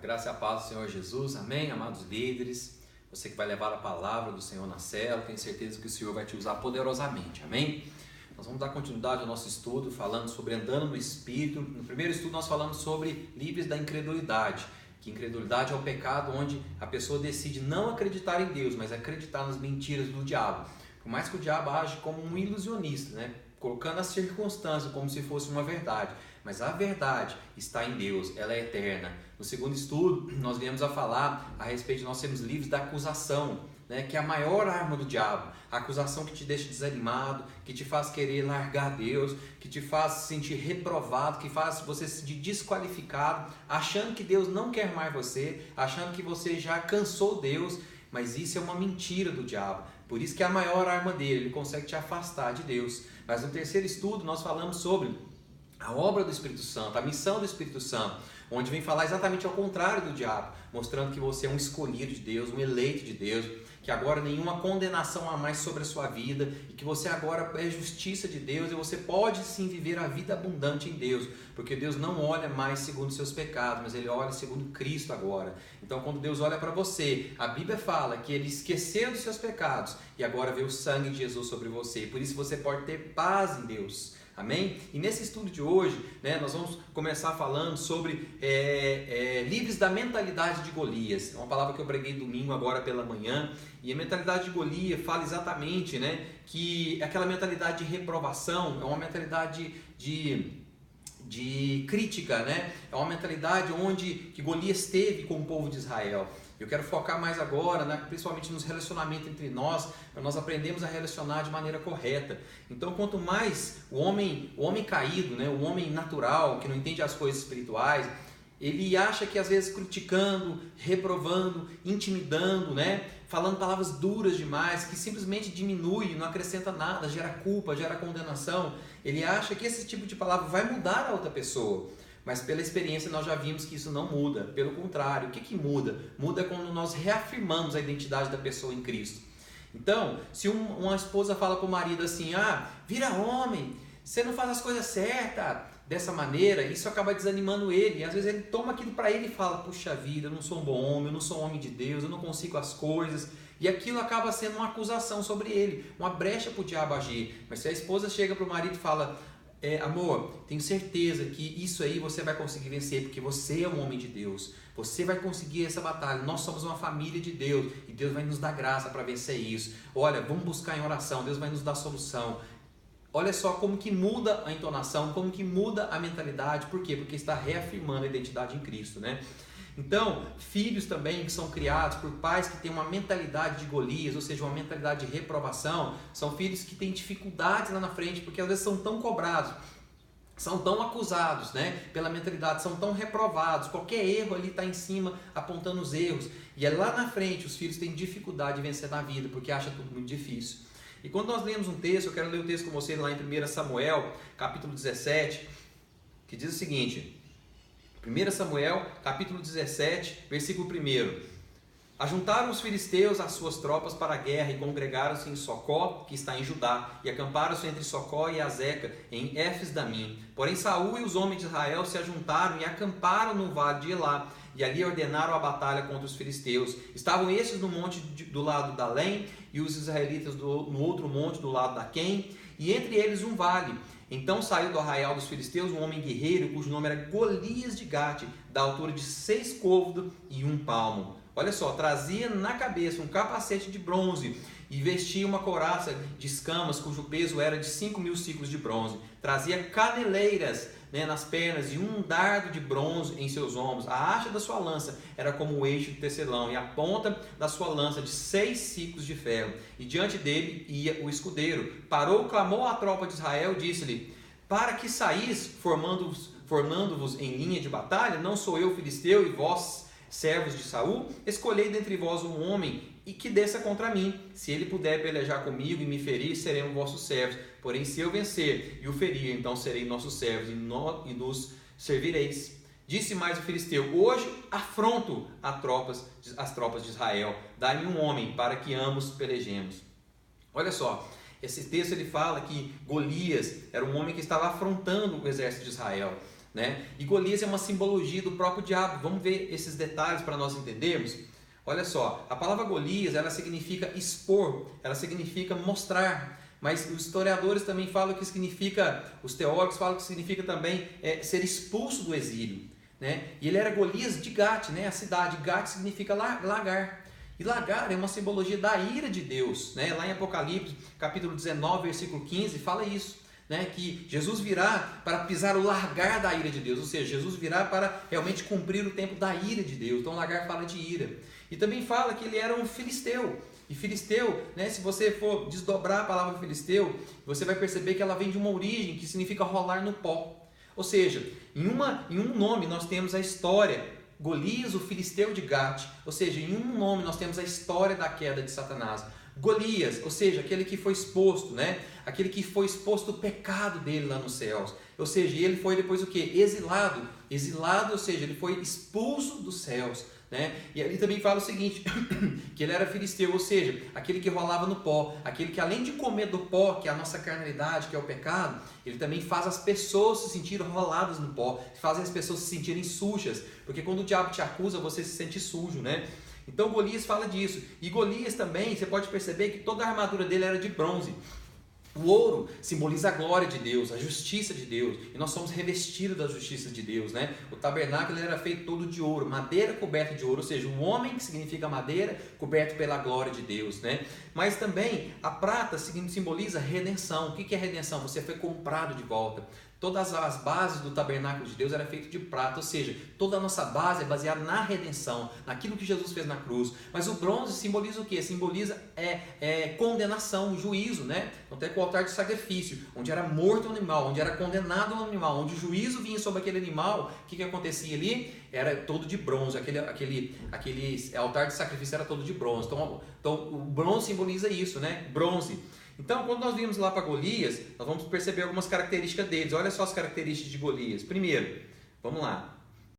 graça e a paz do Senhor Jesus, amém, amados líderes, você que vai levar a palavra do Senhor na cela, tenho certeza que o Senhor vai te usar poderosamente, amém? Nós vamos dar continuidade ao nosso estudo, falando sobre andando no Espírito. No primeiro estudo nós falamos sobre livres da incredulidade, que incredulidade é o pecado onde a pessoa decide não acreditar em Deus, mas acreditar nas mentiras do diabo. Por mais que o diabo age como um ilusionista, né? Colocando as circunstâncias como se fosse uma verdade, mas a verdade está em Deus, ela é eterna. No segundo estudo, nós viemos a falar a respeito de nós sermos livres da acusação, né, que é a maior arma do diabo, a acusação que te deixa desanimado, que te faz querer largar Deus, que te faz se sentir reprovado, que faz você se sentir desqualificado, achando que Deus não quer mais você, achando que você já cansou Deus, mas isso é uma mentira do diabo. Por isso que é a maior arma dele, ele consegue te afastar de Deus. Mas no terceiro estudo nós falamos sobre a obra do Espírito Santo, a missão do Espírito Santo, onde vem falar exatamente ao contrário do diabo, mostrando que você é um escolhido de Deus, um eleito de Deus, que agora nenhuma condenação há mais sobre a sua vida e que você agora é justiça de Deus e você pode sim viver a vida abundante em Deus, porque Deus não olha mais segundo os seus pecados, mas Ele olha segundo Cristo agora. Então quando Deus olha para você, a Bíblia fala que Ele esqueceu dos seus pecados e agora vê o sangue de Jesus sobre você, por isso você pode ter paz em Deus. Amém? E nesse estudo de hoje, né, nós vamos começar falando sobre livres da mentalidade de Golias. É uma palavra que eu preguei domingo agora pela manhã. E a mentalidade de Golias fala exatamente, né, que aquela mentalidade de reprovação é uma mentalidade de crítica, né? É uma mentalidade onde que Golias teve com o povo de Israel. Eu quero focar mais agora, né, principalmente nos relacionamentos entre nós, para nós aprendermos a relacionar de maneira correta. Então, quanto mais o homem caído, né, o homem natural, que não entende as coisas espirituais, ele acha que às vezes criticando, reprovando, intimidando, né, falando palavras duras demais, que simplesmente diminui, não acrescenta nada, gera culpa, gera condenação. Ele acha que esse tipo de palavra vai mudar a outra pessoa. Mas pela experiência nós já vimos que isso não muda. Pelo contrário, o que muda? Muda quando nós reafirmamos a identidade da pessoa em Cristo. Então, se uma esposa fala para o marido assim, vira homem, você não faz as coisas certas, dessa maneira, isso acaba desanimando ele. E às vezes ele toma aquilo para ele e fala, puxa vida, eu não sou um bom homem, eu não sou um homem de Deus, eu não consigo as coisas. E aquilo acaba sendo uma acusação sobre ele, uma brecha para o diabo agir. Mas se a esposa chega para o marido e fala, amor, tenho certeza que isso aí você vai conseguir vencer, porque você é um homem de Deus, você vai conseguir essa batalha, nós somos uma família de Deus, e Deus vai nos dar graça para vencer isso. Olha, vamos buscar em oração, Deus vai nos dar solução. Olha só como que muda a entonação, como que muda a mentalidade. Por quê? Porque está reafirmando a identidade em Cristo, né? Então, filhos também que são criados por pais que têm uma mentalidade de Golias, ou seja, uma mentalidade de reprovação, são filhos que têm dificuldades lá na frente, porque às vezes são tão cobrados, são tão acusados, né, pela mentalidade, são tão reprovados, qualquer erro ali está em cima apontando os erros, e é lá na frente os filhos têm dificuldade de vencer na vida, porque acham tudo muito difícil. E quando nós lemos um texto, eu quero ler o texto com você lá em 1 Samuel, capítulo 17, que diz o seguinte, 1 Samuel, capítulo 17, versículo 1. Ajuntaram os filisteus as suas tropas para a guerra e congregaram-se em Socó, que está em Judá, e acamparam-se entre Socó e Azeca, em Éfes-Damim. Porém Saul e os homens de Israel se ajuntaram e acamparam no vale de Elá, e ali ordenaram a batalha contra os filisteus. Estavam estes no monte do lado da Além, e os israelitas no outro monte do lado da Quém, e entre eles um vale. Então saiu do arraial dos filisteus um homem guerreiro, cujo nome era Golias de Gate, da altura de 6 côvados e 1 palmo. Olha só, trazia na cabeça um capacete de bronze e vestia uma couraça de escamas, cujo peso era de 5.000 ciclos de bronze. Trazia caneleiras, né, nas pernas e um dardo de bronze em seus ombros. A haste da sua lança era como o eixo de tecelão e a ponta da sua lança de 6 ciclos de ferro. E diante dele ia o escudeiro. Parou, clamou à tropa de Israel, disse-lhe, para que saís formando-vos em linha de batalha? Não sou eu filisteu e vós servos de Saul? Escolhei dentre vós um homem e que desça contra mim. Se ele puder pelejar comigo e me ferir, seremos vossos servos. Porém, se eu vencer e o ferir, então serei nossos servos e nos servireis. Disse mais o filisteu, hoje afronto as tropas de Israel. Dai-me um homem para que ambos pelejemos. Olha só, esse texto ele fala que Golias era um homem que estava afrontando o exército de Israel. né? E Golias é uma simbologia do próprio diabo. Vamos ver esses detalhes para nós entendermos? Olha só, a palavra Golias, ela significa expor, ela significa mostrar. Mas os historiadores também falam que significa, os teólogos falam que significa também ser expulso do exílio, né? E ele era Golias de Gate, né? A cidade. Gate significa lagar. E lagar é uma simbologia da ira de Deus, né? Lá em Apocalipse, capítulo 19, versículo 15, fala isso, né? Que Jesus virá para pisar o largar da ira de Deus, ou seja, Jesus virá para realmente cumprir o tempo da ira de Deus. Então lagar fala de ira. E também fala que ele era um filisteu. E filisteu, né, se você for desdobrar a palavra filisteu, você vai perceber que ela vem de uma origem que significa rolar no pó. Ou seja, em um nome nós temos a história, Golias, o filisteu de Gate. Ou seja, em um nome nós temos a história da queda de Satanás. Golias, ou seja, aquele que foi exposto, né? Aquele que foi exposto o pecado dele lá nos céus. Ou seja, ele foi depois o quê? Exilado. Exilado, ou seja, ele foi expulso dos céus. Né? E ali também fala o seguinte, que ele era filisteu, ou seja, aquele que rolava no pó, aquele que além de comer do pó, que é a nossa carnalidade, que é o pecado, ele também faz as pessoas se sentirem roladas no pó, faz as pessoas se sentirem sujas, porque quando o diabo te acusa, você se sente sujo, né? Então Golias fala disso, e Golias também, você pode perceber que toda a armadura dele era de bronze. O ouro simboliza a glória de Deus, a justiça de Deus, e nós somos revestidos da justiça de Deus, né? O tabernáculo era feito todo de ouro, madeira coberta de ouro, ou seja, o homem que significa madeira coberto pela glória de Deus, né? Mas também a prata simboliza redenção. O que é redenção? Você foi comprado de volta. Todas as bases do tabernáculo de Deus eram feitas de prata, ou seja, toda a nossa base é baseada na redenção, naquilo que Jesus fez na cruz. Mas o bronze simboliza o quê? Simboliza condenação, juízo, né? Então tem o altar de sacrifício, onde era morto o animal, onde era condenado o animal, onde o juízo vinha sobre aquele animal. O que acontecia ali? Era todo de bronze, aquele altar de sacrifício era todo de bronze. Então o bronze simboliza isso, né? Bronze. Então, quando nós vimos lá para Golias, nós vamos perceber algumas características deles. Olha só as características de Golias. Primeiro, vamos lá.